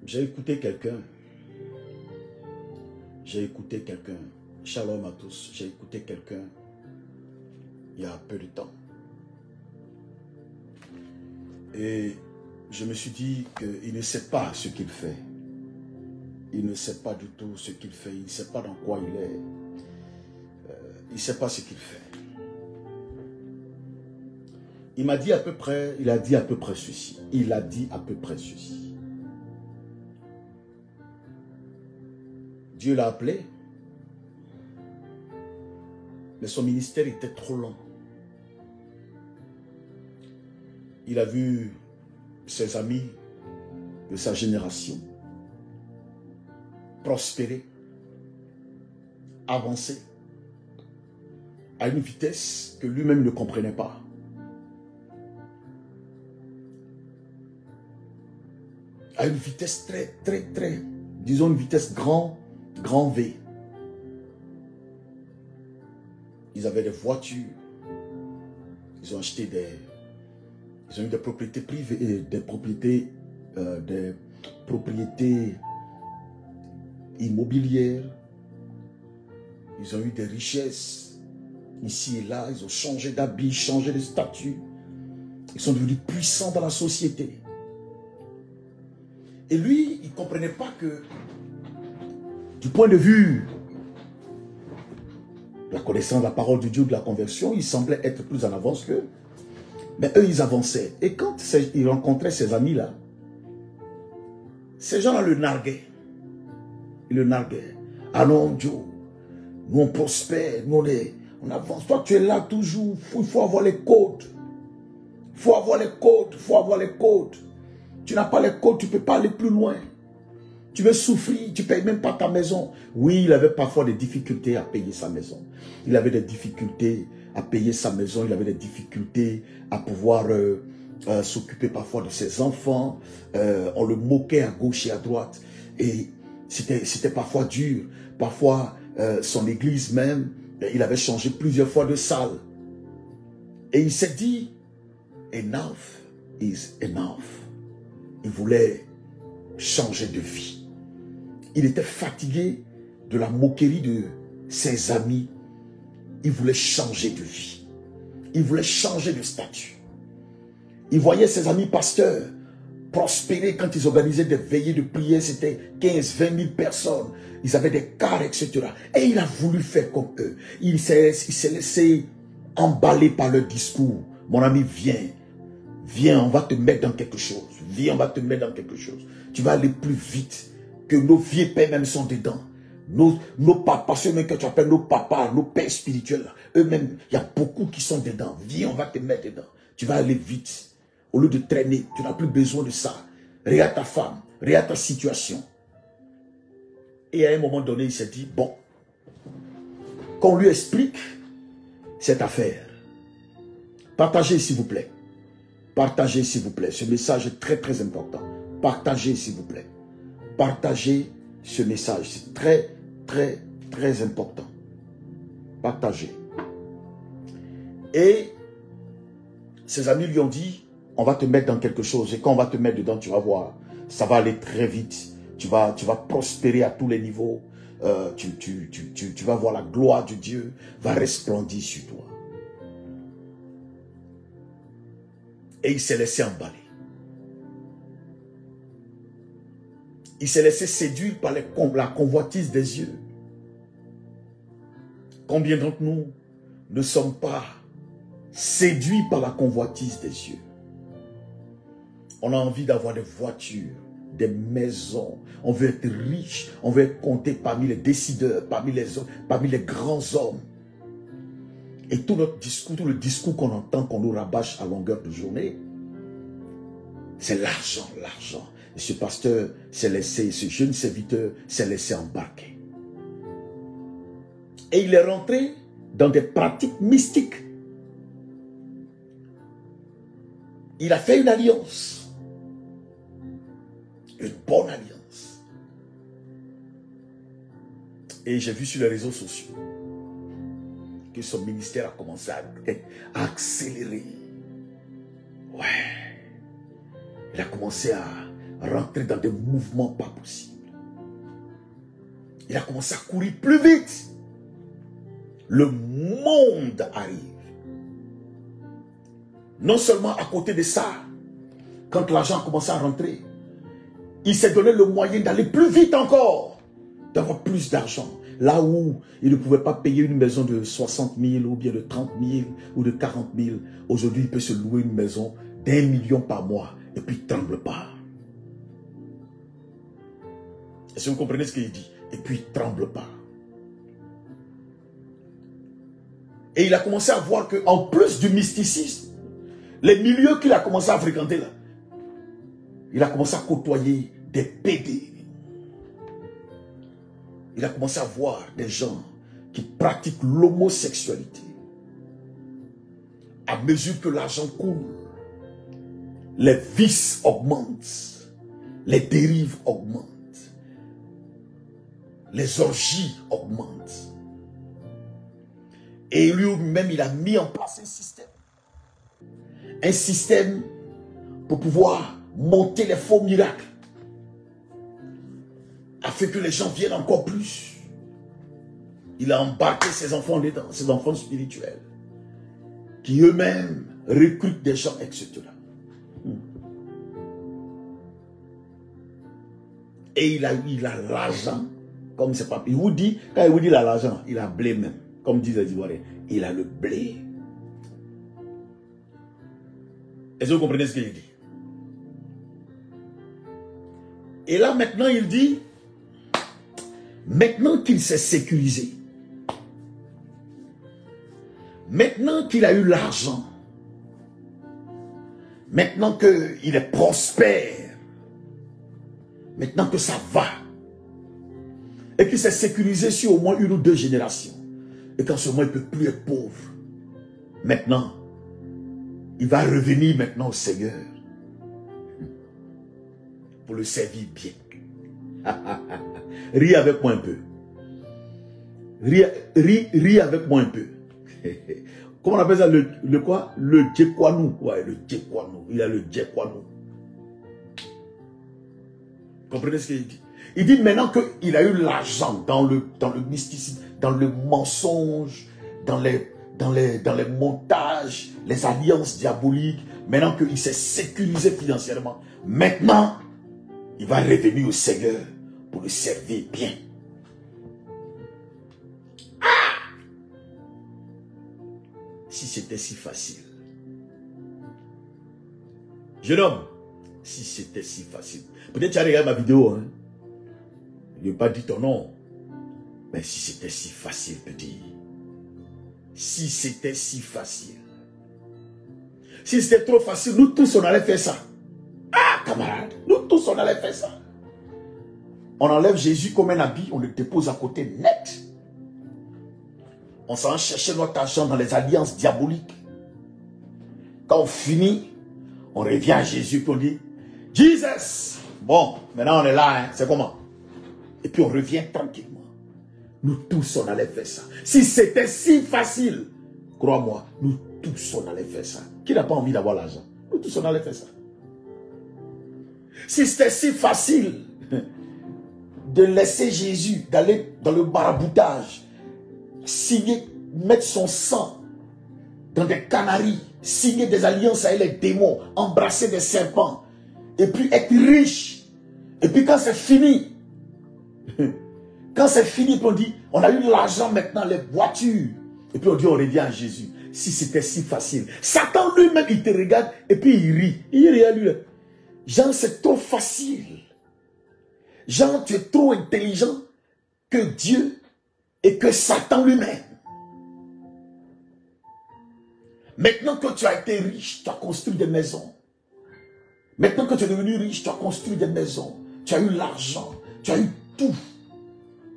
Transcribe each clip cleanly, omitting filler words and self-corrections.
J'ai écouté quelqu'un. J'ai écouté quelqu'un. Shalom à tous. J'ai écouté quelqu'un il y a peu de temps. Et je me suis dit qu'il ne sait pas ce qu'il fait. Il ne sait pas du tout ce qu'il fait. Il ne sait pas dans quoi il est. Il ne sait pas ce qu'il fait. Il m'a dit à peu près, il a dit à peu près ceci. Il a dit à peu près ceci. Dieu l'a appelé, mais son ministère était trop lent. Il a vu ses amis de sa génération prospérer, avancer à une vitesse que lui-même ne comprenait pas. À une vitesse très, disons une vitesse grand V. Ils avaient des voitures, ils ont acheté ils ont eu des propriétés privées, des propriétés immobilières. Ils ont eu des richesses ici et là. Ils ont changé d'habit, changé de statut. Ils sont devenus puissants dans la société. Et lui, il ne comprenait pas que, du point de vue de la connaissance de la parole de Dieu, de la conversion, il semblait être plus en avance qu'eux. Mais eux, ils avançaient. Et quand il rencontrait ces amis-là, ces gens-là le narguaient. Ils le narguaient. Ah non, Dieu, nous on prospère, nous on avance. Toi, tu es là toujours. Il faut avoir les codes. Il faut avoir les codes. Il faut avoir les codes. Tu n'as pas les codes, tu ne peux pas aller plus loin. Tu veux souffrir, tu ne payes même pas ta maison. Oui, il avait parfois des difficultés à payer sa maison. Il avait des difficultés à payer sa maison. Il avait des difficultés à pouvoir s'occuper parfois de ses enfants. On le moquait à gauche et à droite. Et c'était parfois dur. Parfois, son église même, il avait changé plusieurs fois de salle. Et il s'est dit, enough is enough. Il voulait changer de vie. Il était fatigué de la moquerie de ses amis. Il voulait changer de vie. Il voulait changer de statut. Il voyait ses amis pasteurs prospérer quand ils organisaient des veillées de prière. C'était 15, 20 000 personnes. Ils avaient des cars, etc. Et il a voulu faire comme eux. Il s'est laissé emballer par leur discours. Mon ami, viens. Viens, on va te mettre dans quelque chose. Viens, on va te mettre dans quelque chose. Tu vas aller plus vite que nos vieux pères même sont dedans. Nos papas, ceux même que tu appelles nos papas, nos pères spirituels, eux-mêmes, il y a beaucoup qui sont dedans. Viens, on va te mettre dedans. Tu vas aller vite. Au lieu de traîner, tu n'as plus besoin de ça. Regarde ta femme, regarde ta situation. Et à un moment donné, il s'est dit, bon, qu'on lui explique cette affaire. Partagez, s'il vous plaît. Partagez, s'il vous plaît. Ce message est très, très important. Partagez, s'il vous plaît. Partagez ce message. C'est très, très, très important. Partagez. Et ses amis lui ont dit, on va te mettre dans quelque chose. Et quand on va te mettre dedans, tu vas voir, ça va aller très vite. Tu vas prospérer à tous les niveaux. Tu vas voir la gloire de Dieu va resplendir sur toi. Et il s'est laissé emballer. Il s'est laissé séduire par la convoitise des yeux. Combien d'entre nous ne sommes pas séduits par la convoitise des yeux? On a envie d'avoir des voitures, des maisons. On veut être riche. On veut être compté parmi les décideurs, parmi les grands hommes. Et tout notre discours, tout le discours qu'on entend, qu'on nous rabâche à longueur de journée, c'est l'argent, l'argent. Et ce pasteur s'est laissé, ce jeune serviteur s'est laissé embarquer. Et il est rentré dans des pratiques mystiques. Il a fait une alliance. Une bonne alliance. Et j'ai vu sur les réseaux sociaux que son ministère a commencé à accélérer. Ouais. Il a commencé rentrer dans des mouvements pas possibles. Il a commencé à courir plus vite. Le monde arrive. Non seulement à côté de ça, quand l'argent a commencé à rentrer, il s'est donné le moyen d'aller plus vite encore, d'avoir plus d'argent. Là où il ne pouvait pas payer une maison de 60 000 ou bien de 30 000 ou de 40 000, aujourd'hui il peut se louer une maison d'1 million par mois et puis il ne tremble pas. Est-ce que vous comprenez ce qu'il dit? Et puis il ne tremble pas. Et il a commencé à voir qu'en plus du mysticisme, les milieux qu'il a commencé à fréquenter là, il a commencé à côtoyer des pédés. Il a commencé à voir des gens qui pratiquent l'homosexualité. À mesure que l'argent coule, les vices augmentent, les dérives augmentent, les orgies augmentent. Et lui-même, il a mis en place un système. Un système pour pouvoir monter les faux miracles. Afin que les gens viennent encore plus. Il a embarqué ses enfants dedans, ses enfants spirituels, qui eux-mêmes recrutent des gens, etc. Et il a l'argent, comme c'est pas. Il vous dit, quand il vous dit l'argent, il a blé même, comme disent les Ivoiriens, il a le blé. Est-ce que vous comprenez ce qu'il dit? Et là maintenant il dit, maintenant qu'il s'est sécurisé, maintenant qu'il a eu l'argent, maintenant qu'il est prospère, maintenant que ça va, et qu'il s'est sécurisé sur au moins 1 ou 2 générations, et qu'en ce moment il ne peut plus être pauvre, maintenant, il va revenir maintenant au Seigneur pour le servir bien. Ris avec moi un peu. Ris avec moi un peu. Comment on appelle ça? Le quoi? Le djekwanou. Ouais, le djekwanou. Il a le djekwanou. Comprenez ce qu'il dit? Il dit maintenant qu'il a eu l'argent dans le mysticisme, dans le mensonge, dans les montages, les alliances diaboliques. Maintenant qu'il s'est sécurisé financièrement, maintenant, il va revenir au Seigneur pour le servir bien. Ah! Si c'était si facile. Jeune homme, si c'était si facile. Peut-être tu as regardé ma vidéo. Hein? Je n'ai pas dit ton nom. Mais si c'était si facile, petit. Si c'était si facile. Si c'était trop facile, nous tous on allait faire ça. Ah, camarade, nous tous on allait faire ça. On enlève Jésus comme un habit, on le dépose à côté net. On s'en va chercher notre argent dans les alliances diaboliques. Quand on finit, on revient à Jésus et on dit, Jesus, bon, maintenant on est là, hein, c'est comment? Et puis on revient tranquillement. Nous tous on allait faire ça. Si c'était si facile, crois-moi, nous tous on allait faire ça. Qui n'a pas envie d'avoir l'argent? Nous tous on allait faire ça. Si c'était si facile de laisser Jésus, d'aller dans le maraboutage, signer, mettre son sang dans des canaries, signer des alliances avec les démons, embrasser des serpents, et puis être riche. Et puis quand c'est fini, puis on dit, on a eu l'argent maintenant, les voitures, et puis on dit, on revient à Jésus. Si c'était si facile. Satan lui-même, il te regarde, et puis il rit. Il rit à lui. Jean, c'est trop facile. Jean, tu es trop intelligent que Dieu et que Satan lui-même. Maintenant que tu as été riche, tu as construit des maisons. Maintenant que tu es devenu riche, tu as construit des maisons. Tu as eu l'argent, tu as eu tout.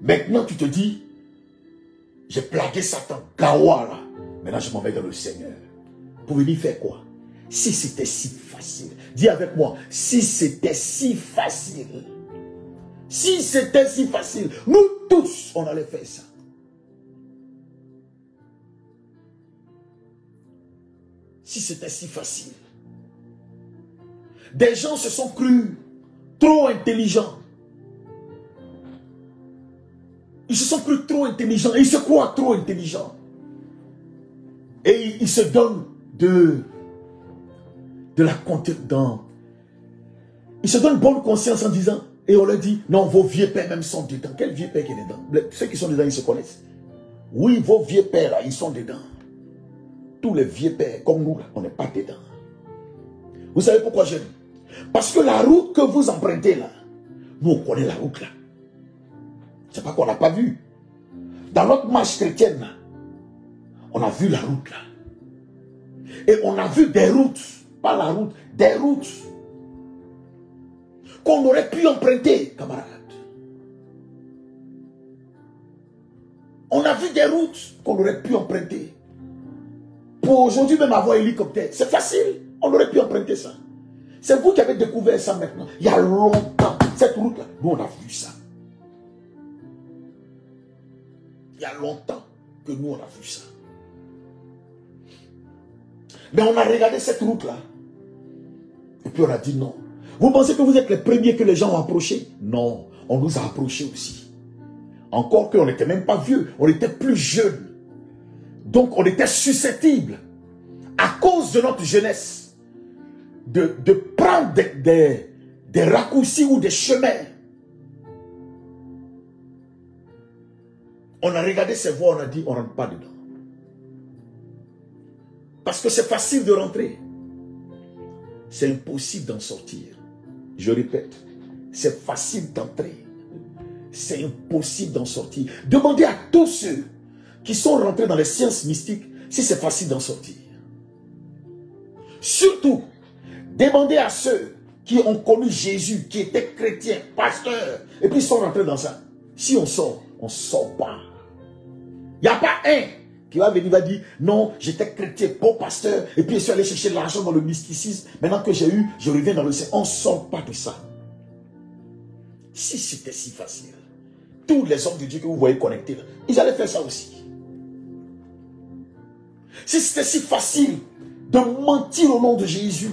Maintenant, tu te dis, j'ai plaqué Satan, Gawa là. Maintenant, je m'en vais dans le Seigneur. Pour venir faire quoi? Si c'était si facile. Dis avec moi, si c'était si facile. Si c'était si facile, nous tous, on allait faire ça. Si c'était si facile. Des gens se sont crus trop intelligents. Ils se sont cru trop intelligents. Ils se croient trop intelligents. Et ils se donnent de la confiance. Ils se donnent bonne conscience en disant, et on leur dit, non, vos vieux pères même sont dedans. Quel vieux père qui est dedans? Ceux qui sont dedans, ils se connaissent. Oui, vos vieux pères là, ils sont dedans. Tous les vieux pères, comme nous là, on n'est pas dedans. Vous savez pourquoi je dis? Parce que la route que vous empruntez là, nous on connaît la route là. C'est pas qu'on n'a pas vu. Dans notre marche chrétienne là, on a vu la route là. Et on a vu des routes, pas la route, des routes qu'on aurait pu emprunter, camarades. On a vu des routes qu'on aurait pu emprunter. Pour aujourd'hui même avoir un hélicoptère, c'est facile. On aurait pu emprunter ça. C'est vous qui avez découvert ça maintenant. Il y a longtemps, cette route-là, nous on a vu ça. Il y a longtemps que nous on a vu ça. Mais on a regardé cette route-là. Et puis on a dit non. Vous pensez que vous êtes les premiers que les gens ont approchés? Non, on nous a approchés aussi. Encore qu'on n'était même pas vieux, on était plus jeunes. Donc on était susceptibles, à cause de notre jeunesse, de prendre des raccourcis ou des chemins. On a regardé ces voies, on a dit on ne rentre pas dedans. Parce que c'est facile de rentrer. C'est impossible d'en sortir. Je répète, c'est facile d'entrer. C'est impossible d'en sortir. Demandez à tous ceux qui sont rentrés dans les sciences mystiques si c'est facile d'en sortir. Surtout, demandez à ceux qui ont connu Jésus, qui étaient chrétiens, pasteurs, et puis ils sont rentrés dans ça. Si on sort, on ne sort pas. Il n'y a pas un qui va venir, va dire, non, j'étais chrétien, bon pasteur, et puis je suis allé chercher l'argent dans le mysticisme. Maintenant que j'ai eu, je reviens dans le ciel. On ne sort pas de ça. Si c'était si facile, tous les hommes de Dieu que vous voyez connectés, là, ils allaient faire ça aussi. Si c'était si facile de mentir au nom de Jésus,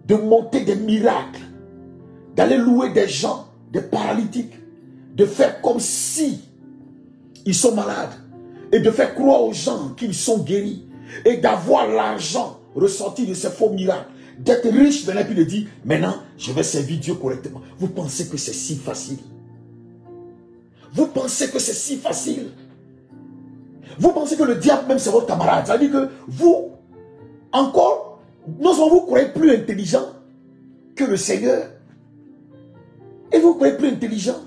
de monter des miracles, d'aller louer des gens, des paralytiques, de faire comme si ils sont malades, et de faire croire aux gens qu'ils sont guéris, et d'avoir l'argent ressorti de ces faux miracles, d'être riche maintenant, puis de dire, maintenant, je vais servir Dieu correctement. Vous pensez que c'est si facile? Vous pensez que c'est si facile? Vous pensez que le diable même c'est votre camarade? Ça veut dire que vous, encore, non seulement vous croyez plus intelligent que le Seigneur, et vous croyez plus intelligent,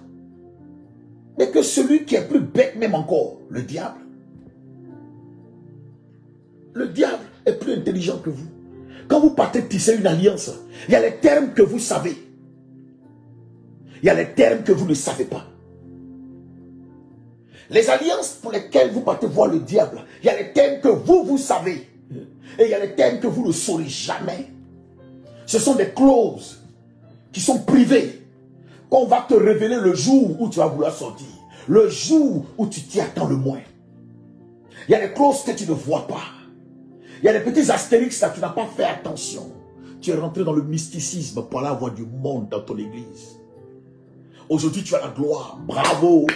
mais que celui qui est plus bête même encore, le diable. Le diable est plus intelligent que vous. Quand vous partez tisser une alliance, il y a les termes que vous savez. Il y a les termes que vous ne savez pas. Les alliances pour lesquelles vous partez voir le diable, il y a les termes que vous savez. Et il y a les termes que vous ne saurez jamais. Ce sont des clauses qui sont privées, qu'on va te révéler le jour où tu vas vouloir sortir. Le jour où tu t'y attends le moins. Il y a des clauses que tu ne vois pas. Il y a des petits astérix là, tu n'as pas fait attention. Tu es rentré dans le mysticisme pour aller avoir du monde dans ton église. Aujourd'hui, tu as la gloire. Bravo.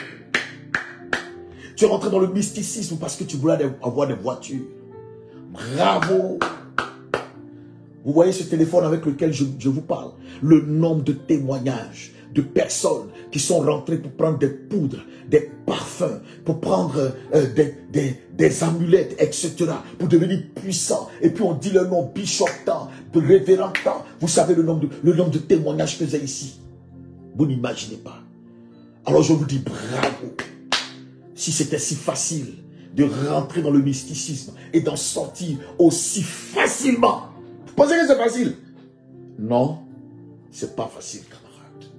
Tu es rentré dans le mysticisme parce que tu voulais avoir des voitures. Bravo. Vous voyez ce téléphone avec lequel je vous parle. Le nombre de témoignages de personnes qui sont rentrées pour prendre des poudres, des parfums, pour prendre des amulettes, etc. Pour devenir puissants. Et puis on dit le nom Bishop tant, de révérend tant. Vous savez le nombre de témoignages que j'ai ici. Vous n'imaginez pas. Alors je vous dis bravo. Si c'était si facile de rentrer dans le mysticisme et d'en sortir aussi facilement. Vous pensez que c'est facile? Non, c'est pas facile, camarade.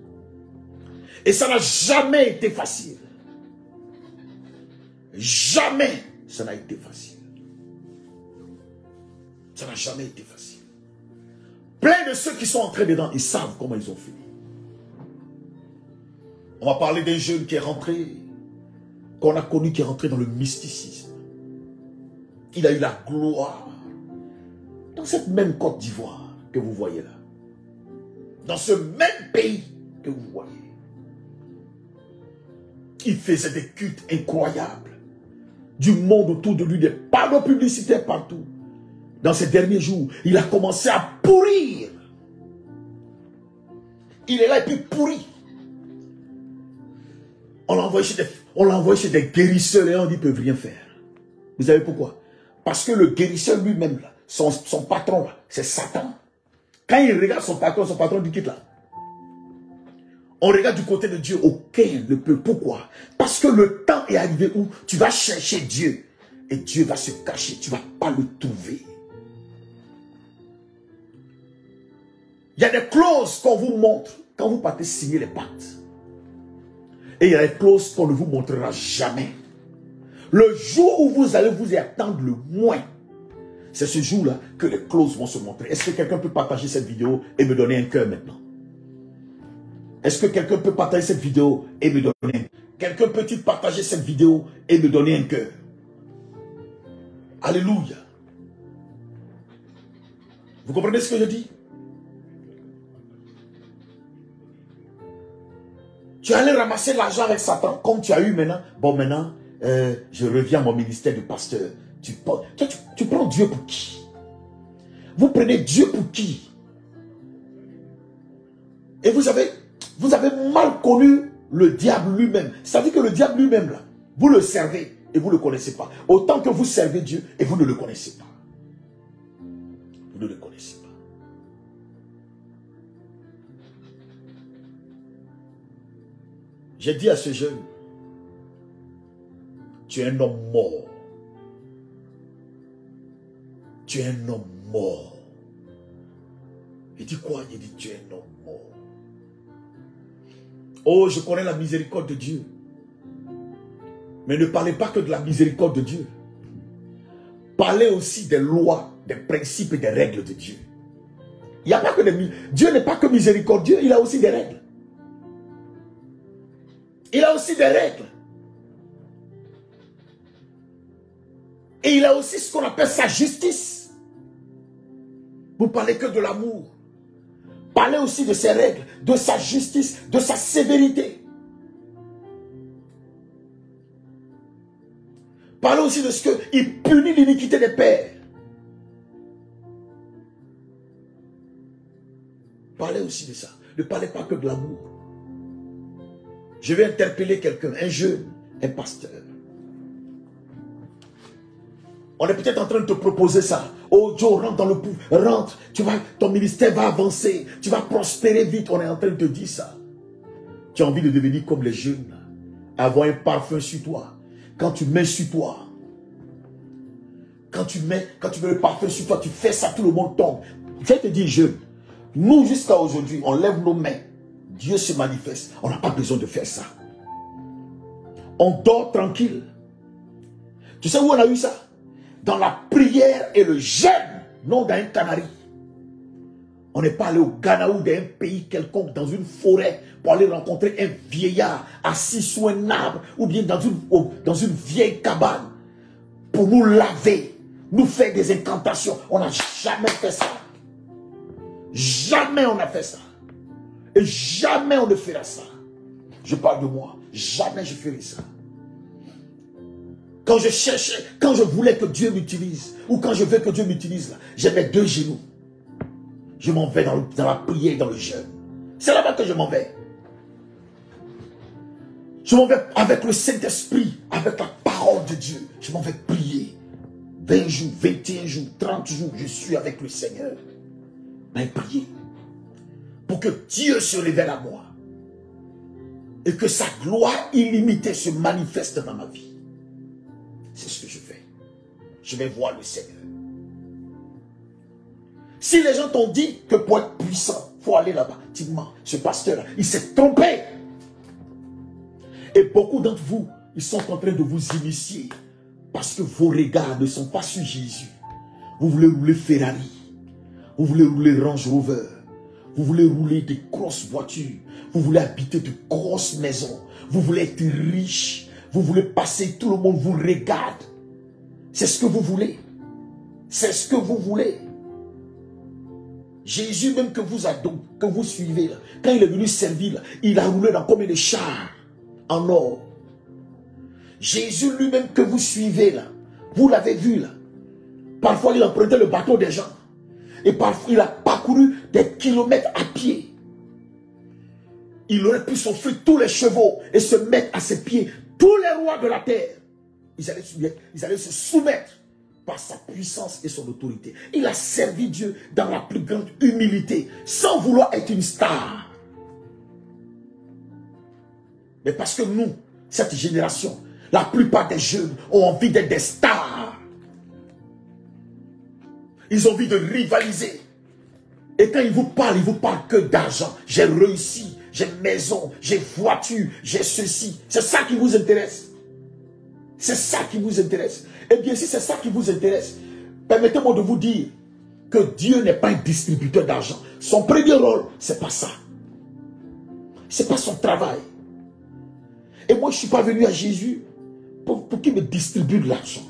Et ça n'a jamais été facile. Jamais ça n'a été facile. Ça n'a jamais été facile. Plein de ceux qui sont entrés dedans, ils savent comment ils ont fait. On va parler d'un jeune qui est rentré, qu'on a connu, qui est rentré dans le mysticisme. Il a eu la gloire dans cette même Côte d'Ivoire que vous voyez là. dans ce même pays que vous voyez. Il faisait des cultes incroyables. Du monde autour de lui, des panneaux publicitaires partout. Dans ces derniers jours, il a commencé à pourrir. Il est là et puis pourri. On l'a envoyé chez des guérisseurs et on dit qu'ils ne peuvent rien faire. Vous savez pourquoi? Parce que le guérisseur lui-même, son patron, c'est Satan. Quand il regarde son patron dit quitte là. On regarde du côté de Dieu, aucun ne peut. Pourquoi? Parce que le temps est arrivé où tu vas chercher Dieu et Dieu va se cacher, tu ne vas pas le trouver. Il y a des clauses qu'on vous montre quand vous partez signer les pactes. Et il y a des clauses qu'on ne vous montrera jamais. Le jour où vous allez vous y attendre le moins, c'est ce jour-là que les clauses vont se montrer. Est-ce que quelqu'un peut partager cette vidéo et me donner un cœur maintenant? Est-ce que quelqu'un peut partager cette vidéo et me donner un cœur? Quelqu'un peut-il partager cette vidéo et me donner un cœur? Alléluia. Vous comprenez ce que je dis? Tu es allé ramasser l'argent avec Satan, comme tu as eu maintenant. Bon, maintenant, je reviens à mon ministère de pasteur. Tu prends Dieu pour qui? Vous prenez Dieu pour qui? Et vous avez mal connu le diable lui-même. C'est-à-dire que le diable lui-même, là, vous le servez et vous ne le connaissez pas. Autant que vous servez Dieu et vous ne le connaissez pas. Vous ne le connaissez pas. J'ai dit à ce jeune, tu es un homme mort. Tu es un homme mort. Il dit quoi? Il dit, tu es un homme mort. Oh, je connais la miséricorde de Dieu. Mais ne parlez pas que de la miséricorde de Dieu. Parlez aussi des lois, des principes et des règles de Dieu. Il n'y a pas que Dieu n'est pas que miséricordieux, il a aussi des règles. Il a aussi des règles. Et il a aussi ce qu'on appelle sa justice. Vous parlez que de l'amour. Parlez aussi de ses règles, de sa justice, de sa sévérité. Parlez aussi de ce qu'il punit l'iniquité des pères. Parlez aussi de ça. Ne parlez pas que de l'amour. Je vais interpeller quelqu'un, un jeune, un pasteur. On est peut-être en train de te proposer ça. Oh Joe, rentre dans le pouvoir, rentre, ton ministère va avancer, tu vas prospérer vite. On est en train de te dire ça. Tu as envie de devenir comme les jeunes, avoir un parfum sur toi. Quand tu mets sur toi, quand tu mets le parfum sur toi, tu fais ça, tout le monde tombe. Je te dis jeune, nous jusqu'à aujourd'hui, on lève nos mains. Dieu se manifeste. On n'a pas besoin de faire ça. On dort tranquille. Tu sais où on a eu ça? Dans la prière et le jeûne, non dans un canari. On n'est pas allé au Ghana ou dans un pays quelconque, dans une forêt, pour aller rencontrer un vieillard assis sous un arbre, ou bien dans une vieille cabane, pour nous laver, nous faire des incantations. On n'a jamais fait ça. Jamais on a fait ça. Et jamais on ne fera ça. Je parle de moi. Jamais je ferai ça. Quand je cherchais, quand je voulais que Dieu m'utilise, ou quand je veux que Dieu m'utilise, j'ai mes deux genoux. Je m'en vais dans la prière, dans le jeûne. C'est là-bas que je m'en vais. Je m'en vais avec le Saint-Esprit, avec la parole de Dieu. Je m'en vais prier. 20 jours, 21 jours, 30 jours, je suis avec le Seigneur. Mais prier. Pour que Dieu se révèle à moi. Et que sa gloire illimitée se manifeste dans ma vie. C'est ce que je fais. Je vais voir le Seigneur. Si les gens t'ont dit que pour être puissant, il faut aller là-bas, tu mens. Ce pasteur-là, il s'est trompé. Et beaucoup d'entre vous, ils sont en train de vous initier. Parce que vos regards ne sont pas sur Jésus. Vous voulez rouler Ferrari. Vous voulez rouler Range Rover. Vous voulez rouler des grosses voitures. Vous voulez habiter de grosses maisons. Vous voulez être riche. Vous voulez passer, tout le monde vous regarde. C'est ce que vous voulez. C'est ce que vous voulez. Jésus même que vous suivez, là, quand il est venu servir, là, il a roulé dans combien de chars en or. Jésus lui-même que vous suivez là, vous l'avez vu là. Parfois il empruntait le bateau des gens. Et parfois il a parcouru des kilomètres à pied. Il aurait pu s'offrir tous les chevaux et se mettre à ses pieds. Tous les rois de la terre, ils allaient se soumettre par sa puissance et son autorité. Il a servi Dieu dans la plus grande humilité, sans vouloir être une star. Mais parce que nous, cette génération, la plupart des jeunes ont envie d'être des stars. Ils ont envie de rivaliser. Et quand ils vous parlent que d'argent. J'ai réussi, j'ai maison, j'ai voiture, j'ai ceci. C'est ça qui vous intéresse. C'est ça qui vous intéresse. Eh bien, si c'est ça qui vous intéresse, permettez-moi de vous dire que Dieu n'est pas un distributeur d'argent. Son premier rôle, c'est pas ça. C'est pas son travail. Et moi, je ne suis pas venu à Jésus pour qu'il me distribue de l'argent.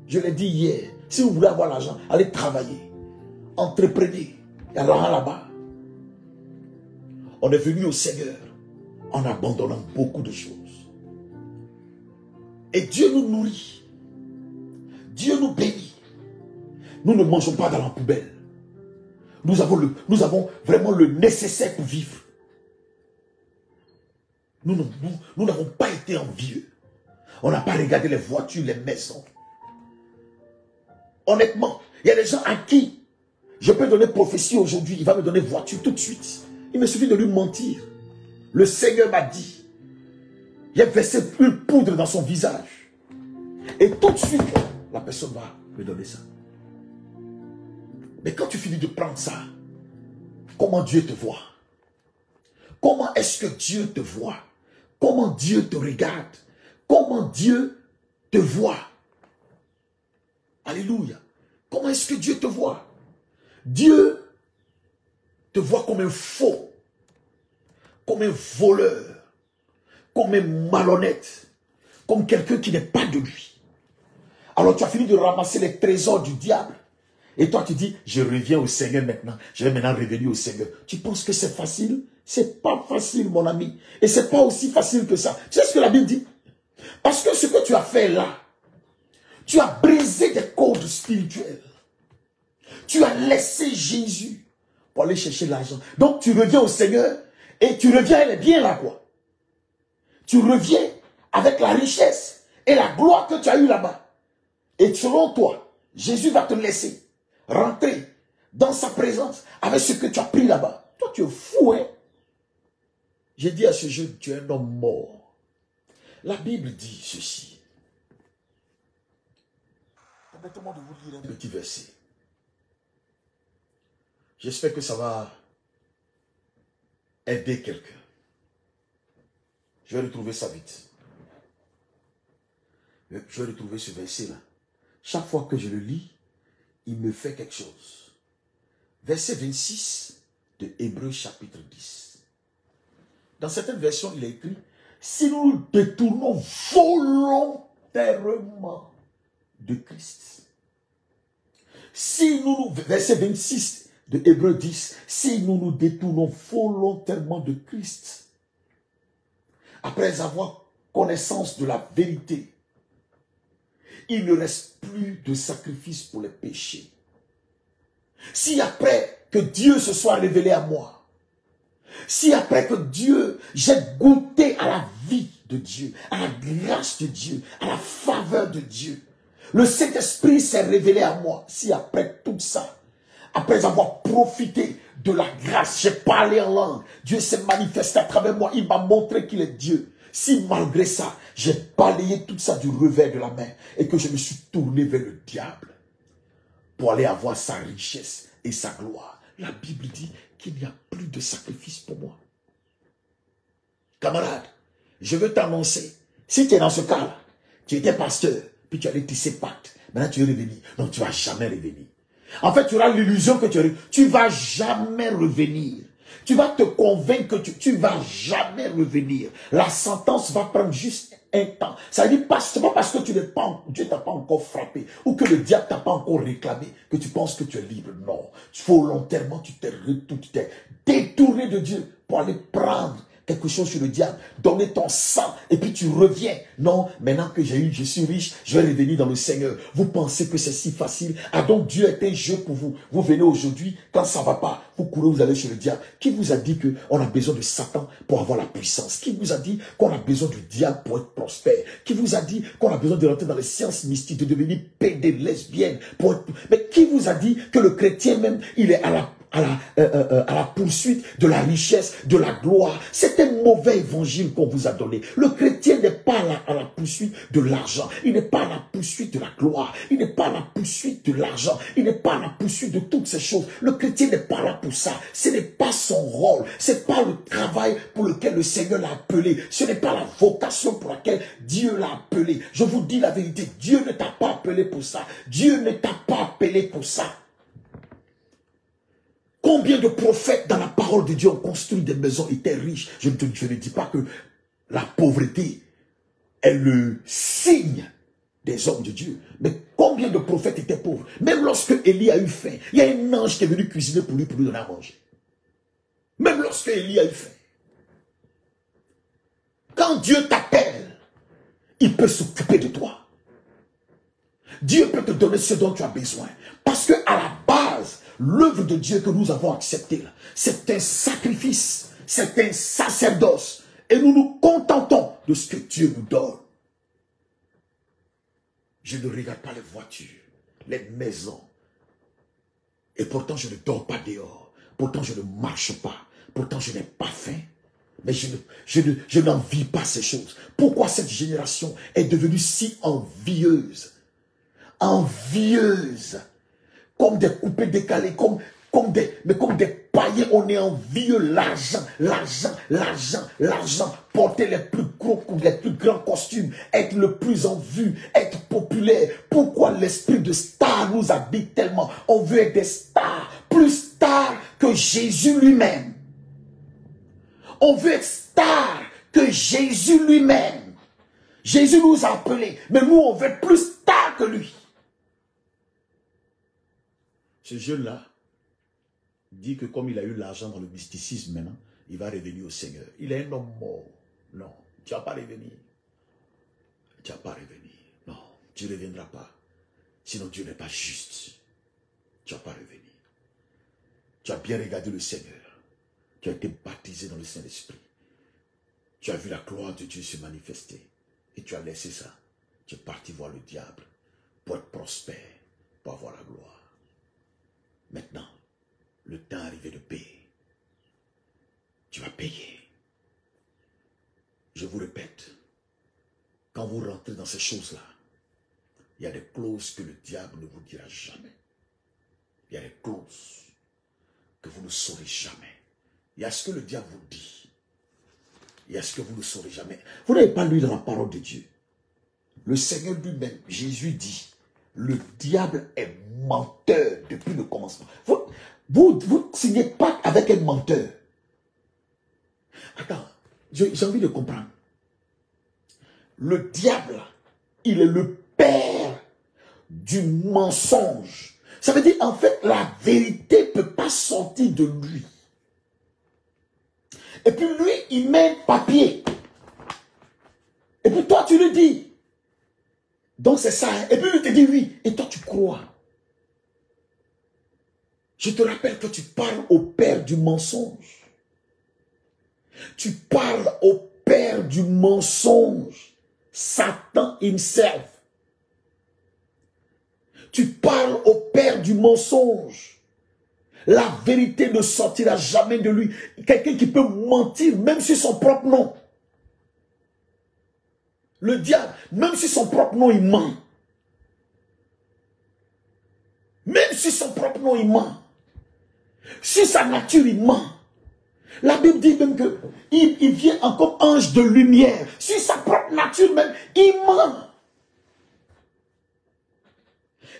Je l'ai dit hier. Si vous voulez avoir l'argent, allez travailler. Entreprenez. Il y a l'argent là-bas. On est venu au Seigneur en abandonnant beaucoup de choses. Et Dieu nous nourrit. Dieu nous bénit. Nous ne mangeons pas dans la poubelle. Nous avons vraiment le nécessaire pour vivre. Nous n'avons pas été envieux. On n'a pas regardé les voitures, les maisons. Honnêtement, il y a des gens à qui je peux donner prophétie aujourd'hui. Il va me donner voiture tout de suite. Il me suffit de lui mentir. Le Seigneur m'a dit. Il a versé une poudre dans son visage. Et tout de suite, la personne va me donner ça. Mais quand tu finis de prendre ça, comment Dieu te voit? Comment est-ce que Dieu te voit? Comment Dieu te regarde? Comment Dieu te voit? Alléluia. Comment est-ce que Dieu te voit? Dieu te voit comme un faux, comme un voleur, comme un malhonnête, comme quelqu'un qui n'est pas de lui. Alors tu as fini de ramasser les trésors du diable. Et toi tu dis, je reviens au Seigneur maintenant. Je vais maintenant revenir au Seigneur. Tu penses que c'est facile? C'est pas facile, mon ami. Et c'est pas aussi facile que ça. Tu sais ce que la Bible dit? Parce que ce que tu as fait là, tu as brisé des codes spirituels. Tu as laissé Jésus pour aller chercher l'argent. Donc tu reviens au Seigneur et tu reviens, elle est bien là quoi. Tu reviens avec la richesse et la gloire que tu as eue là-bas. Et selon toi, Jésus va te laisser rentrer dans sa présence avec ce que tu as pris là-bas. Toi tu es fou, hein. J'ai dit à ce jeune, tu es un homme mort. La Bible dit ceci. Permettez-moi de vous lire un petit verset. J'espère que ça va aider quelqu'un. Je vais retrouver ça vite. Je vais retrouver ce verset-là. Chaque fois que je le lis, il me fait quelque chose. Verset 26 de Hébreux chapitre 10. Dans certaines versions, il est écrit, si nous nous détournons volontairement de Christ. Si nous, verset 26 de Hébreux 10, si nous nous détournons volontairement de Christ, après avoir connaissance de la vérité, il ne reste plus de sacrifice pour les péchés. Si après que Dieu se soit révélé à moi, si après que Dieu, j'ai goûté à la vie de Dieu, à la grâce de Dieu, à la faveur de Dieu, le Saint-Esprit s'est révélé à moi, si après tout ça, après avoir profité de la grâce, j'ai parlé en langue, Dieu s'est manifesté à travers moi, il m'a montré qu'il est Dieu. Si malgré ça, j'ai balayé tout ça du revers de la main et que je me suis tourné vers le diable pour aller avoir sa richesse et sa gloire, la Bible dit qu'il n'y a plus de sacrifice pour moi. Camarade, je veux t'annoncer, si tu es dans ce cas-là, tu étais pasteur, puis tu allais tisser pacte, maintenant tu es revenu. Non, tu ne vas jamais revenir. En fait, tu auras l'illusion que tu ne vas jamais revenir. Tu vas te convaincre que tu ne vas jamais revenir. La sentence va prendre juste un temps. Ça veut dire, c'est pas parce que Dieu t'a pas encore frappé ou que le diable t'a pas encore réclamé que tu penses que tu es libre. Non. Volontairement, tu t'es détourné de Dieu pour aller prendre quelque chose sur le diable, donner ton sang, et puis tu reviens. Non, maintenant que je suis riche, je vais revenir dans le Seigneur. Vous pensez que c'est si facile? Ah donc Dieu est un jeu pour vous. Vous venez aujourd'hui, quand ça ne va pas, vous courez, vous allez chez le diable. Qui vous a dit qu'on a besoin de Satan pour avoir la puissance? Qui vous a dit qu'on a besoin du diable pour être prospère? Qui vous a dit qu'on a besoin de rentrer dans les sciences mystiques, de devenir pédé, lesbienne pour être... Mais qui vous a dit que le chrétien même, il est à la poursuite de la richesse, de la gloire? C'est un mauvais évangile qu'on vous a donné. Le chrétien n'est pas à la poursuite de l'argent. Il n'est pas à la poursuite de la gloire. Il n'est pas à la poursuite de l'argent. Il n'est pas à la poursuite de toutes ces choses. Le chrétien n'est pas là pour ça. Ce n'est pas son rôle. Ce n'est pas le travail pour lequel le Seigneur l'a appelé. Ce n'est pas la vocation pour laquelle Dieu l'a appelé. Je vous dis la vérité. Dieu ne t'a pas appelé pour ça. Dieu ne t'a pas appelé pour ça. Combien de prophètes dans la parole de Dieu ont construit des maisons, étaient riches? Je ne dis pas que la pauvreté est le signe des hommes de Dieu. Mais combien de prophètes étaient pauvres? Même lorsque Élie a eu faim, il y a un ange qui est venu cuisiner pour lui donner à manger. Même lorsque Élie a eu faim. Quand Dieu t'appelle, il peut s'occuper de toi. Dieu peut te donner ce dont tu as besoin. Parce que à la base, l'œuvre de Dieu que nous avons acceptée, c'est un sacrifice, c'est un sacerdoce. Et nous nous contentons de ce que Dieu nous donne. Je ne regarde pas les voitures, les maisons. Et pourtant, je ne dors pas dehors. Pourtant, je ne marche pas. Pourtant, je n'ai pas faim. Mais je n'envie pas ces choses. Pourquoi cette génération est devenue si envieuse? Envieuse. Comme des coupés décalés, comme des païens, on est envieux. L'argent, l'argent, l'argent, l'argent. Porter les plus grands costumes, être le plus en vue, être populaire. Pourquoi l'esprit de star nous habite tellement? On veut être des stars, plus stars que Jésus lui-même. On veut être star que Jésus lui-même. Jésus nous a appelés, mais nous on veut être plus star que lui. Ce jeune-là dit que comme il a eu l'argent dans le mysticisme maintenant, il va revenir au Seigneur. Il est un homme mort. Non, tu ne vas pas revenir. Tu ne vas pas revenir. Non, tu ne reviendras pas. Sinon Dieu n'est pas juste. Tu ne vas pas revenir. Tu as bien regardé le Seigneur. Tu as été baptisé dans le Saint-Esprit. Tu as vu la gloire de Dieu se manifester. Et tu as laissé ça. Tu es parti voir le diable pour être prospère, pour avoir la gloire. Maintenant, le temps est arrivé de payer. Tu vas payer. Je vous répète, quand vous rentrez dans ces choses-là, il y a des clauses que le diable ne vous dira jamais. Il y a des clauses que vous ne saurez jamais. Il y a ce que le diable vous dit. Il y a ce que vous ne saurez jamais. Vous n'avez pas lu dans la parole de Dieu. Le Seigneur lui-même, Jésus dit, le diable est menteur depuis le commencement. Vous ne signez pas avec un menteur. Attends, j'ai envie de comprendre. Le diable, il est le père du mensonge. Ça veut dire, en fait, la vérité ne peut pas sortir de lui. Et puis lui, il met un papier. Et puis toi, tu lui dis. Donc c'est ça. Et puis lui te dit oui. Et toi, tu crois. Je te rappelle que tu parles au père du mensonge. Tu parles au père du mensonge. Satan himself. Tu parles au père du mensonge. La vérité ne sortira jamais de lui. Quelqu'un qui peut mentir même sur son propre nom. Le diable, même sur son propre nom, il ment. Même sur son propre nom, il ment. Sur sa nature, il ment. La Bible dit même qu'il vient en comme ange de lumière. Sur sa propre nature même, il ment.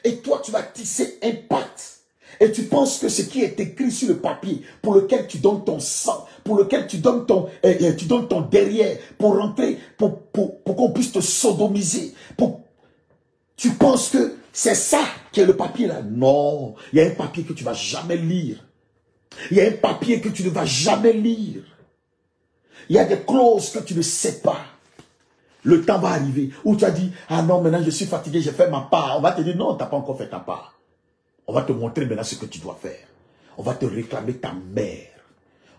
Et toi, tu vas tisser un pacte Et tu penses que ce qui est écrit sur le papier, pour lequel tu donnes ton sang, pour lequel tu donnes ton derrière, pour rentrer, pour qu'on puisse te sodomiser, tu penses que c'est ça qui est le papier là? Non, il y a un papier que tu ne vas jamais lire. Il y a un papier que tu ne vas jamais lire. Il y a des clauses que tu ne sais pas. Le temps va arriver où tu as dit, ah non, maintenant je suis fatigué, j'ai fait ma part. On va te dire, non, tu n'as pas encore fait ta part. On va te montrer maintenant ce que tu dois faire. On va te réclamer ta mère.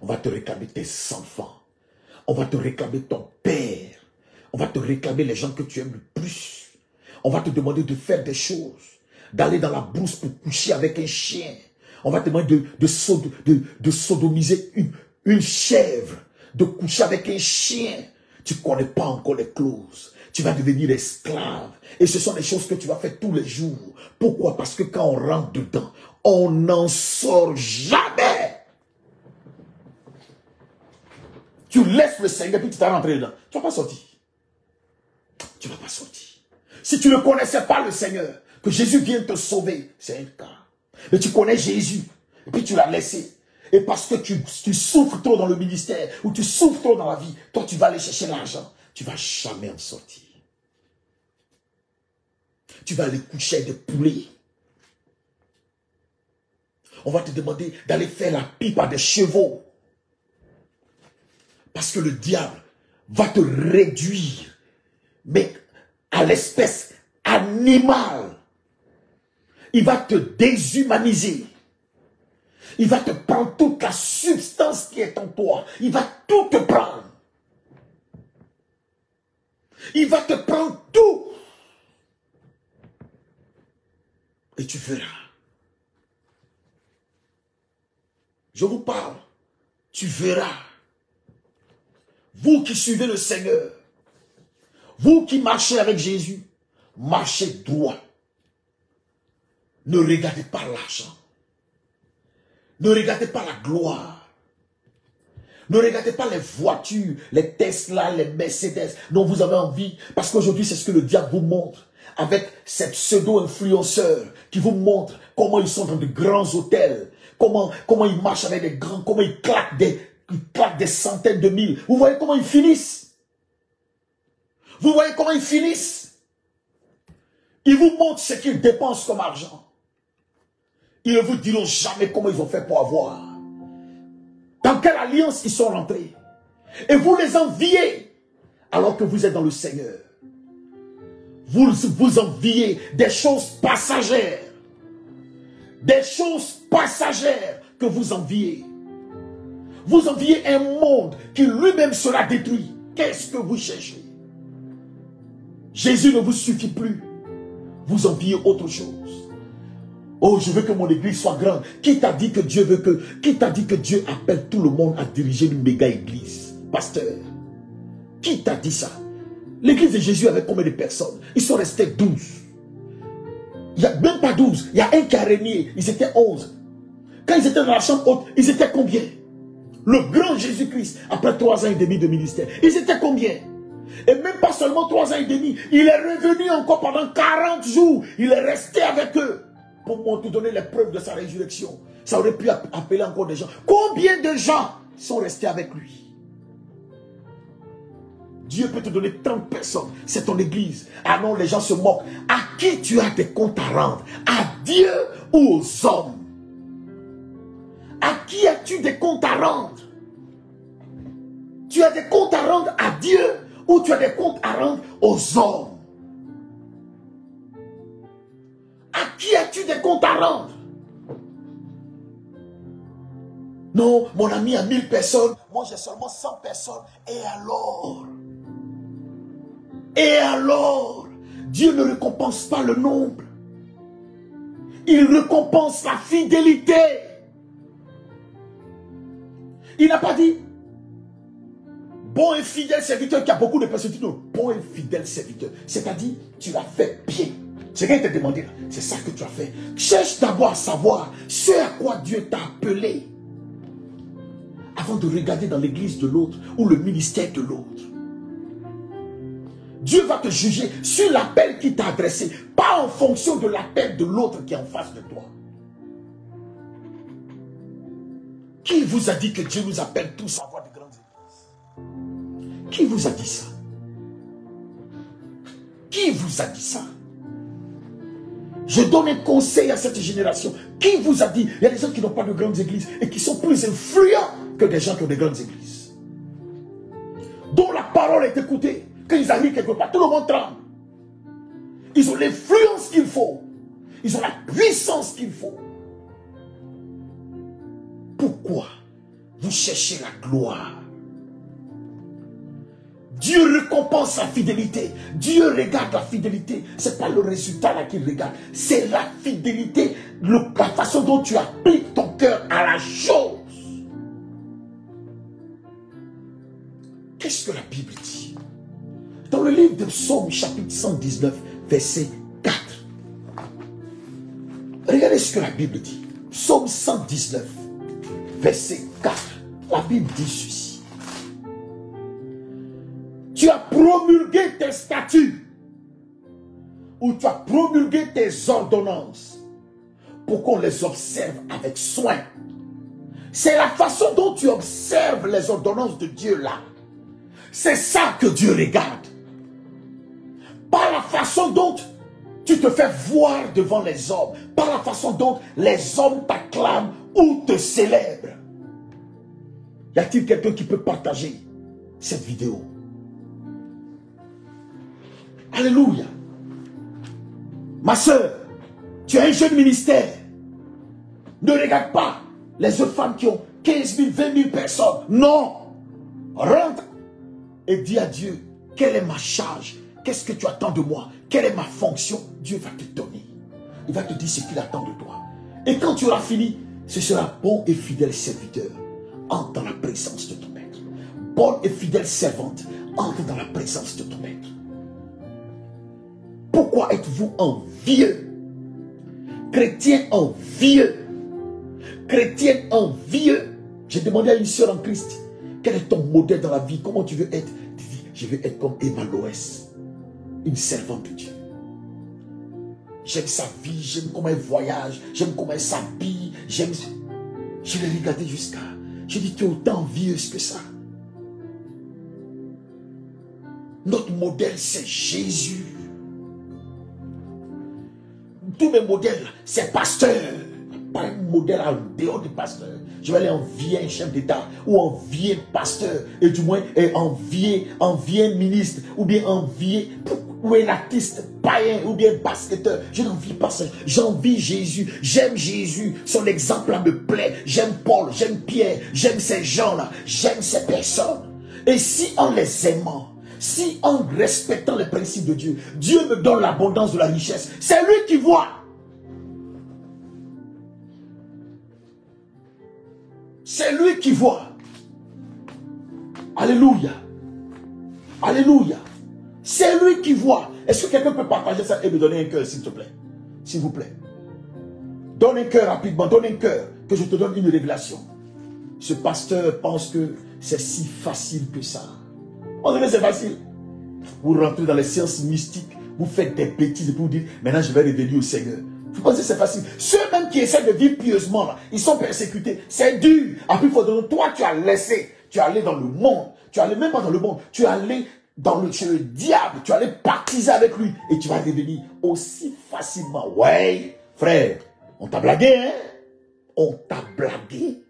On va te réclamer tes enfants. On va te réclamer ton père. On va te réclamer les gens que tu aimes le plus. On va te demander de faire des choses. D'aller dans la brousse pour coucher avec un chien. On va te demander de sodomiser une chèvre. De coucher avec un chien. Tu ne connais pas encore les clauses. Tu vas devenir esclave. Et ce sont des choses que tu vas faire tous les jours. Pourquoi? Parce que quand on rentre dedans, on n'en sort jamais. Tu laisses le Seigneur puis tu t'es rentré dedans. Tu ne vas pas sortir. Tu ne vas pas sortir. Si tu ne connaissais pas le Seigneur, que Jésus vient te sauver, c'est un cas. Mais tu connais Jésus, et puis tu l'as laissé. Et parce que tu souffres trop dans le ministère, ou tu souffres trop dans la vie, toi tu vas aller chercher l'argent. Tu ne vas jamais en sortir. Tu vas aller coucher avec des poulets. On va te demander d'aller faire la pipe à des chevaux. Parce que le diable va te réduire, mais à l'espèce animale. Il va te déshumaniser. Il va te prendre toute la substance qui est en toi. Il va tout te prendre. Il va te prendre tout. Et tu verras. Je vous parle. Tu verras. Vous qui suivez le Seigneur, vous qui marchez avec Jésus, marchez droit. Ne regardez pas l'argent. Ne regardez pas la gloire. Ne regardez pas les voitures, les Tesla, les Mercedes dont vous avez envie. Parce qu'aujourd'hui, c'est ce que le diable vous montre. Avec ces pseudo-influenceurs qui vous montrent comment ils sont dans de grands hôtels. Comment ils marchent avec des grands, comment ils claquent des centaines de mille. Vous voyez comment ils finissent. Vous voyez comment ils finissent. Ils vous montrent ce qu'ils dépensent comme argent. Ils ne vous diront jamais comment ils ont fait pour avoir. Dans quelle alliance ils sont rentrés. Et vous les enviez alors que vous êtes dans le Seigneur. Vous enviez des choses passagères. Des choses passagères que vous enviez. Vous enviez un monde qui lui-même sera détruit. Qu'est-ce que vous cherchez? Jésus ne vous suffit plus. Vous enviez autre chose. Oh, je veux que mon église soit grande. Qui t'a dit que Dieu appelle tout le monde à diriger une méga église? Pasteur. Qui t'a dit ça? L'église de Jésus avait combien de personnes? Ils sont restés 12. Il n'y a même pas 12. Il y a un qui a régné. Ils étaient 11. Quand ils étaient dans la chambre haute, ils étaient combien? Le grand Jésus-Christ, après 3 ans et demi de ministère, ils étaient combien? Et même pas seulement 3 ans et demi. Il est revenu encore pendant 40 jours. Il est resté avec eux. Pour te donner les preuves de sa résurrection. Ça aurait pu appeler encore des gens. Combien de gens sont restés avec lui? Dieu peut te donner 30 personnes. C'est ton église. Ah non, les gens se moquent. À qui tu as des comptes à rendre? À Dieu ou aux hommes? À qui as-tu des comptes à rendre? Tu as des comptes à rendre à Dieu ou tu as des comptes à rendre aux hommes? À qui as-tu des comptes à rendre? Non, mon ami a 1000 personnes. Moi, j'ai seulement 100 personnes. Et alors? Et alors? Dieu ne récompense pas le nombre. Il récompense la fidélité. Il n'a pas dit bon et fidèle serviteur qui a beaucoup de personnes. Bon et fidèle serviteur. C'est-à-dire, tu l'as fait bien. C'est ce qu'il t'a demandé. C'est ça que tu as fait. Cherche d'abord à savoir ce à quoi Dieu t'a appelé. Avant de regarder dans l'église de l'autre ou le ministère de l'autre. Dieu va te juger sur l'appel qu'il t'a adressé. Pas en fonction de l'appel de l'autre qui est en face de toi. Qui vous a dit que Dieu nous appelle tous à avoir de grandes églises? Qui vous a dit ça? Qui vous a dit ça? Je donne un conseil à cette génération. Qui vous a dit? Il y a des gens qui n'ont pas de grandes églises et qui sont plus influents que des gens qui ont de grandes églises. Dont la parole est écoutée. Quand ils arrivent quelque part, tout le monde tremble. Ils ont l'influence qu'il faut. Ils ont la puissance qu'il faut. Pourquoi vous cherchez la gloire? Dieu récompense la fidélité. Dieu regarde la fidélité. Ce n'est pas le résultat là qu'il regarde. C'est la fidélité, la façon dont tu appliques ton cœur à la chose. Qu'est-ce que la Bible dit? Dans le livre de Psaume chapitre 119, verset 4. Regardez ce que la Bible dit. Psaume 119, verset 4. La Bible dit ceci. Tu as promulgué tes statuts, ou tu as promulgué tes ordonnances, pour qu'on les observe avec soin. C'est la façon dont tu observes les ordonnances de Dieu là. C'est ça que Dieu regarde. Pas la façon dont tu te fais voir devant les hommes, pas la façon dont les hommes t'acclament ou te célèbrent. Y a-t-il quelqu'un qui peut partager cette vidéo? Alléluia. Ma soeur, tu as un jeune ministère. Ne regarde pas les autres femmes qui ont 15 000, 20 000 personnes. Non. Rentre et dis à Dieu, quelle est ma charge? Qu'est-ce que tu attends de moi? Quelle est ma fonction? Dieu va te donner. Il va te dire ce qu'il attend de toi. Et quand tu auras fini, ce sera bon et fidèle serviteur. Entre dans la présence de ton maître. Bonne et fidèle servante. Entre dans la présence de ton maître. Pourquoi êtes-vous envieux? Chrétien envieux. Chrétienne envieux. J'ai demandé à une sœur en Christ, quel est ton modèle dans la vie? Comment tu veux être? Je veux être comme Emma Loès, une servante de Dieu. J'aime sa vie, j'aime comment elle voyage, j'aime comment elle s'habille, j'aime... Je l'ai regardé jusqu'à... Je dis, tu es autant envieuse que ça. Notre modèle, c'est Jésus. Tous mes modèles, c'est pasteur. Pas un modèle en dehors du pasteur. Je vais aller envier un chef d'État, ou envier un pasteur, et du moins envier un ministre, ou bien envier ou un artiste païen, ou bien basketteur. Je n'envie pas ça. J'envie Jésus. J'aime Jésus. Son exemple là me plaît. J'aime Paul, j'aime Pierre, j'aime ces gens-là, j'aime ces personnes. Et si en les aimant, si en respectant les principes de Dieu, Dieu me donne l'abondance de la richesse, c'est lui qui voit. C'est lui qui voit. Alléluia. Alléluia. C'est lui qui voit. Est-ce que quelqu'un peut partager ça et me donner un cœur, s'il te plaît? S'il vous plaît. Donne un cœur rapidement. Donne un cœur. Que je te donne une révélation. Ce pasteur pense que c'est si facile que ça. On dirait que c'est facile. Vous rentrez dans les sciences mystiques. Vous faites des bêtises et vous dites, maintenant je vais révéler au Seigneur. Vous pensez que c'est facile? Ceux-mêmes qui essaient de vivre pieusement, là, ils sont persécutés. C'est dur. Après, il faut donner. Toi, tu as laissé. Tu es allé dans le monde. Tu es allé même pas dans le monde. Tu es allé chez le diable. Tu es allé baptiser avec lui. Et tu vas revenir aussi facilement. Ouais, frère. On t'a blagué, hein? On t'a blagué.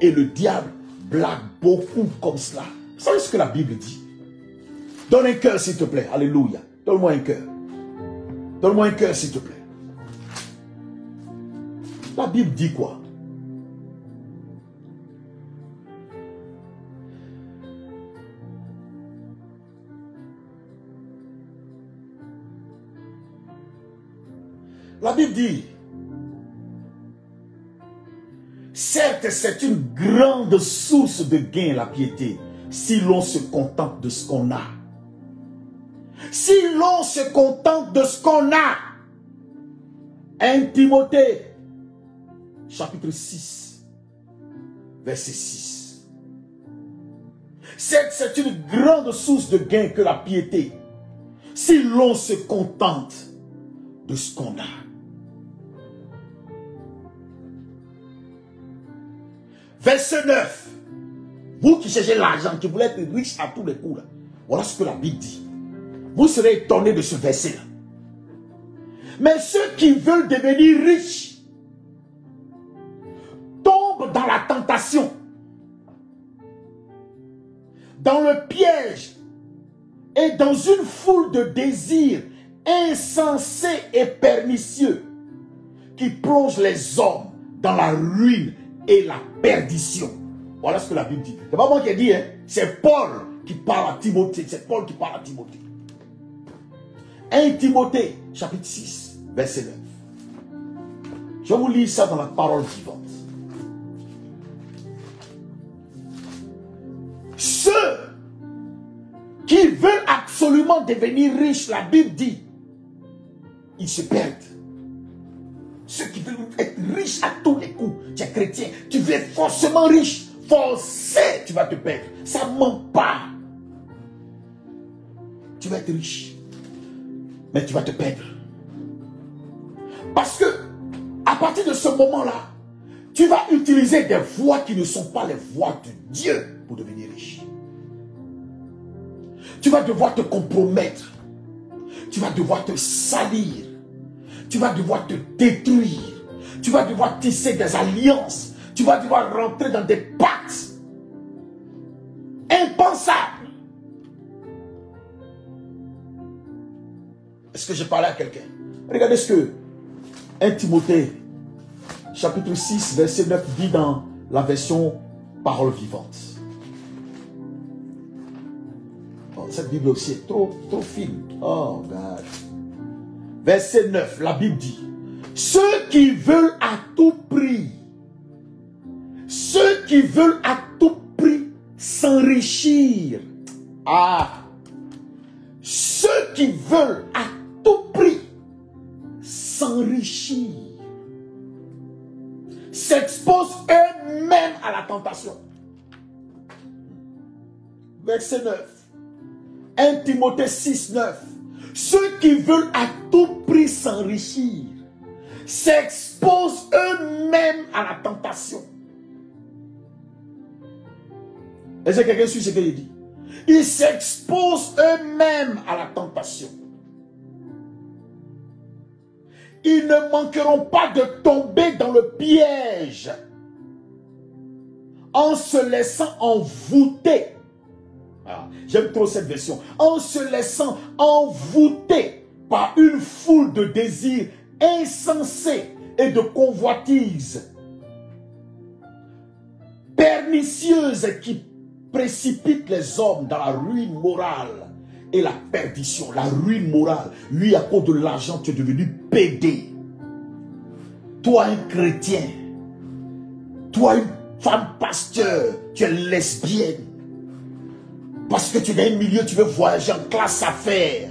Et le diable blague beaucoup comme cela. Vous savez ce que la Bible dit? Donne un cœur, s'il te plaît. Alléluia. Donne-moi un cœur. Donne-moi un cœur, s'il te plaît. La Bible dit quoi? La Bible dit, certes, c'est une grande source de gain, la piété, si l'on se contente de ce qu'on a. Si l'on se contente de ce qu'on a. 1 Timothée, chapitre 6, verset 6. C'est une grande source de gain que la piété, si l'on se contente de ce qu'on a. Verset 9. Vous qui cherchez l'argent, qui voulez être riche à tous les coups, là, voilà ce que la Bible dit. Vous serez étonnés de ce verset-là. Mais ceux qui veulent devenir riches tombent dans la tentation, dans le piège et dans une foule de désirs insensés et pernicieux qui plongent les hommes dans la ruine et la perdition. Voilà ce que la Bible dit. C'est pas moi qui ai dit, hein? C'est Paul qui parle à Timothée. C'est Paul qui parle à Timothée. 1 Timothée, chapitre 6, verset 9. Je vais vous lire ça dans la parole vivante. Ceux qui veulent absolument devenir riches, la Bible dit, ils se perdent. Ceux qui veulent être riches à tous les coups, tu es chrétien, tu veux être forcément riche, forcé, tu vas te perdre. Ça ne ment pas. Tu vas être riche, mais tu vas te perdre. Parce que, à partir de ce moment-là, tu vas utiliser des voies qui ne sont pas les voies de Dieu pour devenir riche. Tu vas devoir te compromettre. Tu vas devoir te salir. Tu vas devoir te détruire. Tu vas devoir tisser des alliances. Tu vas devoir rentrer dans des pactes impensables. Est-ce que j'ai parlé à quelqu'un? Regardez ce que 1 Timothée, chapitre 6, verset 9 dit dans la version parole vivante. Oh, cette Bible aussi est trop fine. Oh, God. Verset 9, la Bible dit, ceux qui veulent à tout prix, ceux qui veulent à tout prix s'enrichir, ceux qui veulent à tout prix s'enrichir, s'exposent eux-mêmes à la tentation. Verset 9, 1 Timothée 6, 9. Ceux qui veulent à tout prix s'enrichir s'exposent eux-mêmes à la tentation. Est-ce que quelqu'un suit ce qu'il dit? Ils s'exposent eux-mêmes à la tentation. Ils ne manqueront pas de tomber dans le piège en se laissant envoûter. J'aime trop cette version. En se laissant envoûter par une foule de désirs insensés et de convoitises pernicieuses qui précipitent les hommes dans la ruine morale et la perdition. La ruine morale. Lui, à cause de l'argent, tu es devenu pédé. Toi, un chrétien. Toi, une femme pasteur. Tu es lesbienne. Parce que tu es dans un milieu, tu veux voyager en classe affaires.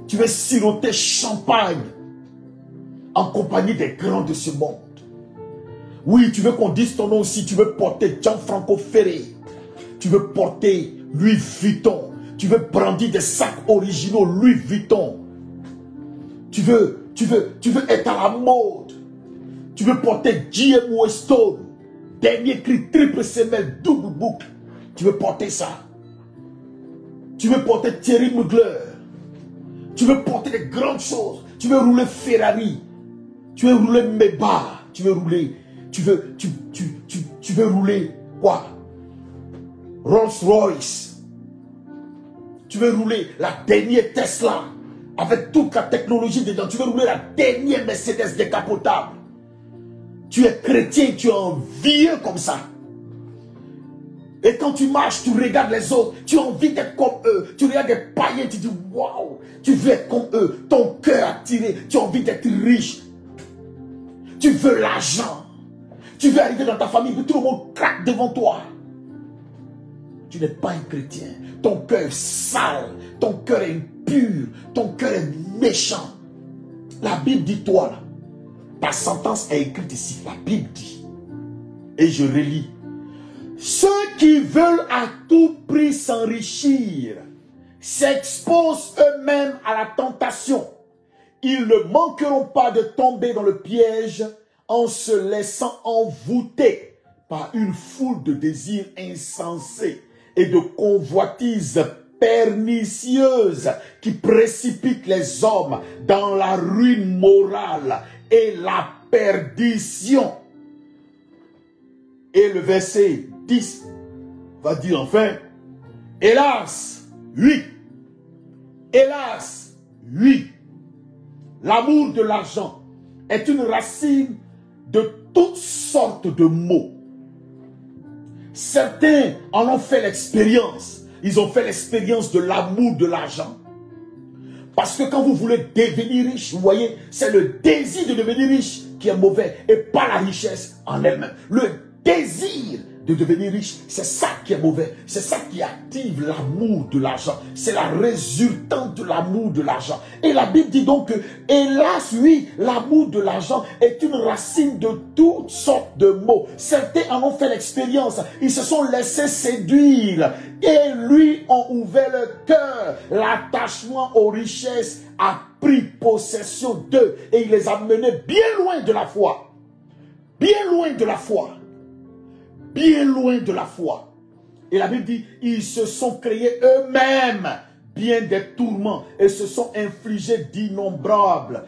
Tu veux siroter champagne en compagnie des grands de ce monde. Oui, tu veux qu'on dise ton nom aussi. Tu veux porter Gianfranco Ferré. Tu veux porter Louis Vuitton. Tu veux brandir des sacs originaux Louis Vuitton. Tu veux être à la mode. Tu veux porter GM Weston. Dernier cri, triple semelle, double boucle. Tu veux porter ça. Tu veux porter Thierry Mugler. Tu veux porter des grandes choses. Tu veux rouler Ferrari. Tu veux rouler Maybach. Tu veux rouler. Tu veux rouler quoi? Rolls Royce. Tu veux rouler la dernière Tesla. Avec toute la technologie dedans. Tu veux rouler la dernière Mercedes décapotable. Tu es chrétien. Tu es un vieux comme ça. Et quand tu marches, tu regardes les autres, tu as envie d'être comme eux. Tu regardes des païens, tu dis waouh, tu veux être comme eux. Ton cœur attiré, tu as envie d'être riche. Tu veux l'argent. Tu veux arriver dans ta famille, que tout le monde craque devant toi. Tu n'es pas un chrétien. Ton cœur est sale, ton cœur est impur, ton cœur est méchant. La Bible dit toi là. Ta sentence est écrite ici. La Bible dit. Et je relis. Ceux qui veulent à tout prix s'enrichir s'exposent eux-mêmes à la tentation. Ils ne manqueront pas de tomber dans le piège en se laissant envoûter par une foule de désirs insensés et de convoitises pernicieuses qui précipitent les hommes dans la ruine morale et la perdition. Et le verset 10 va dire enfin, hélas, oui, hélas, oui, l'amour de l'argent est une racine de toutes sortes de maux. Certains en ont fait l'expérience. Ils ont fait l'expérience de l'amour de l'argent. Parce que quand vous voulez devenir riche, vous voyez, c'est le désir de devenir riche qui est mauvais et pas la richesse en elle-même. Le désir de devenir riche, c'est ça qui est mauvais. C'est ça qui active l'amour de l'argent. C'est la résultante de l'amour de l'argent. Et la Bible dit donc que, hélas, oui, l'amour de l'argent est une racine de toutes sortes de maux. Certains en ont fait l'expérience. Ils se sont laissés séduire. Et lui ont ouvert le cœur. L'attachement aux richesses a pris possession d'eux. Et il les a menés bien loin de la foi. Bien loin de la foi. Bien loin de la foi. Et la Bible dit, ils se sont créés eux-mêmes bien des tourments et se sont infligés d'innombrables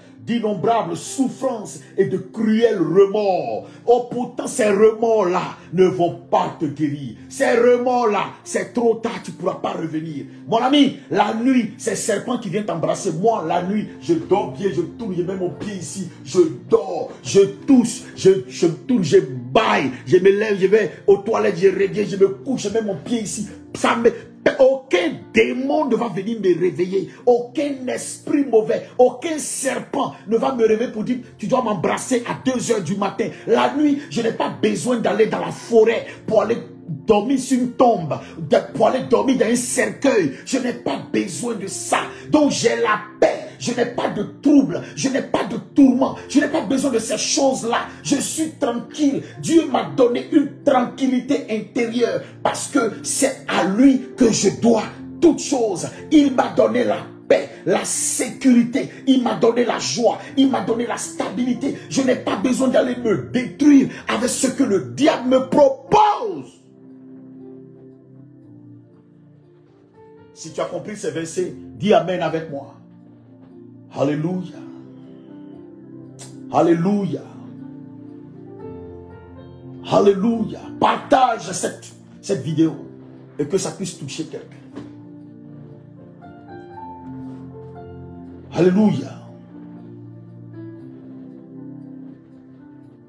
souffrances et de cruels remords. Oh, pourtant ces remords-là ne vont pas te guérir. Ces remords-là, c'est trop tard, tu ne pourras pas revenir. Mon ami, la nuit, c'est serpent qui vient t'embrasser. Moi, la nuit, je dors bien, je tourne, je mets mon pied ici, je dors, je touche, je tourne, je baille, je me lève, je vais aux toilettes, je reviens, je me couche, je mets mon pied ici. Ça me... Aucun démon ne va venir me réveiller. Aucun esprit mauvais, aucun serpent ne va me réveiller pour dire tu dois m'embrasser à 2 h du matin. La nuit, je n'ai pas besoin d'aller dans la forêt pour aller dormir sur une tombe, pour aller dormir dans un cercueil. Je n'ai pas besoin de ça. Donc j'ai la paix. Je n'ai pas de trouble, je n'ai pas de tourment, je n'ai pas besoin de ces choses-là. Je suis tranquille. Dieu m'a donné une tranquillité intérieure parce que c'est à lui que je dois toutes choses. Il m'a donné la paix, la sécurité, il m'a donné la joie, il m'a donné la stabilité. Je n'ai pas besoin d'aller me détruire avec ce que le diable me propose. Si tu as compris ces versets, dis Amen avec moi. Alléluia. Alléluia. Alléluia. Partage cette vidéo et que ça puisse toucher quelqu'un. Alléluia.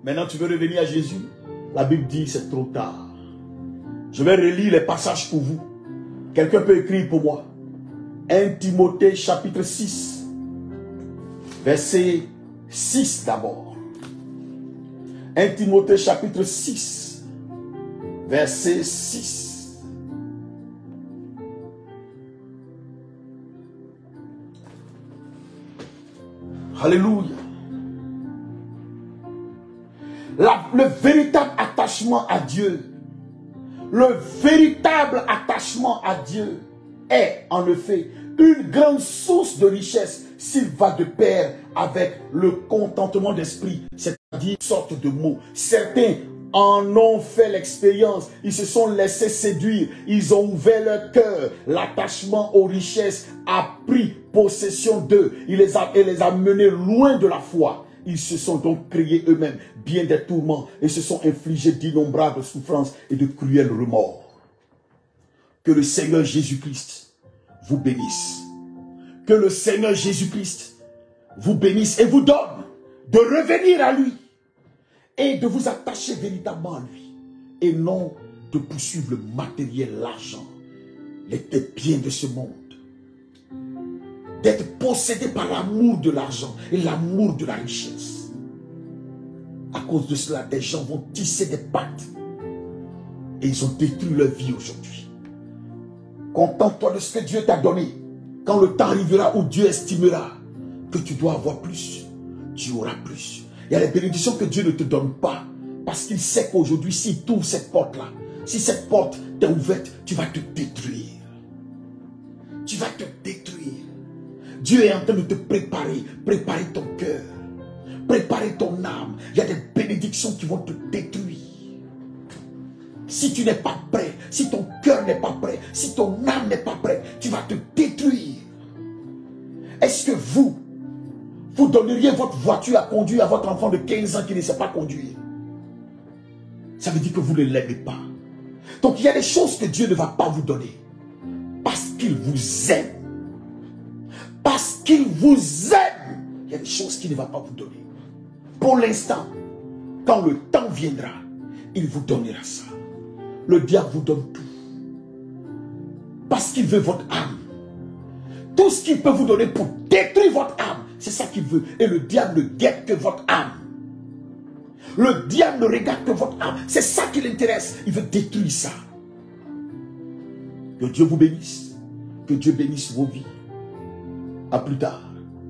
Maintenant, tu veux revenir à Jésus? La Bible dit c'est trop tard. Je vais relire les passages pour vous. Quelqu'un peut écrire pour moi. 1 Timothée chapitre 6. Verset 6 d'abord. 1 Timothée chapitre 6. Verset 6. Alléluia. Le véritable attachement à Dieu, le véritable attachement à Dieu est en effet une grande source de richesse s'il va de pair avec le contentement d'esprit, c'est-à-dire une sorte de mots. Certains en ont fait l'expérience, ils se sont laissés séduire, ils ont ouvert leur cœur, l'attachement aux richesses a pris possession d'eux, il les a menés loin de la foi. Ils se sont donc créés eux-mêmes bien des tourments et se sont infligés d'innombrables souffrances et de cruels remords. Que le Seigneur Jésus-Christ vous bénisse. Que le Seigneur Jésus-Christ vous bénisse et vous donne de revenir à lui et de vous attacher véritablement à lui et non de poursuivre le matériel, l'argent, les biens de ce monde. D'être possédé par l'amour de l'argent et l'amour de la richesse. À cause de cela, des gens vont tisser des pattes et ils ont détruit leur vie aujourd'hui. Contente-toi de ce que Dieu t'a donné. Quand le temps arrivera où Dieu estimera que tu dois avoir plus, tu auras plus. Il y a des bénédictions que Dieu ne te donne pas parce qu'il sait qu'aujourd'hui, s'il t'ouvre cette porte-là, si cette porte t'est ouverte, tu vas te détruire. Tu vas te détruire. Dieu est en train de te préparer ton cœur, préparer ton âme. Il y a des bénédictions qui vont te détruire. Si tu n'es pas prêt, si ton cœur n'est pas prêt, si ton âme n'est pas prête, tu vas te détruire. Est-ce que vous donneriez votre voiture à conduire à votre enfant de 15 ans qui ne sait pas conduire? Ça veut dire que vous ne l'aimez pas. Donc il y a des choses que Dieu ne va pas vous donner. Parce qu'il vous aime. Parce qu'il vous aime. Il y a des choses qu'il ne va pas vous donner. Pour l'instant, quand le temps viendra, il vous donnera ça. Le diable vous donne tout. Parce qu'il veut votre âme. Tout ce qu'il peut vous donner pour détruire votre âme, c'est ça qu'il veut. Et le diable ne guette que votre âme. Le diable ne regarde que votre âme. C'est ça qui l'intéresse. Il veut détruire ça. Que Dieu vous bénisse. Que Dieu bénisse vos vies. À plus tard.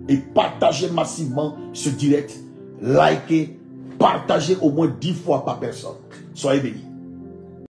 Et partagez massivement ce direct. Likez. Partagez au moins 10 fois par personne. Soyez bénis.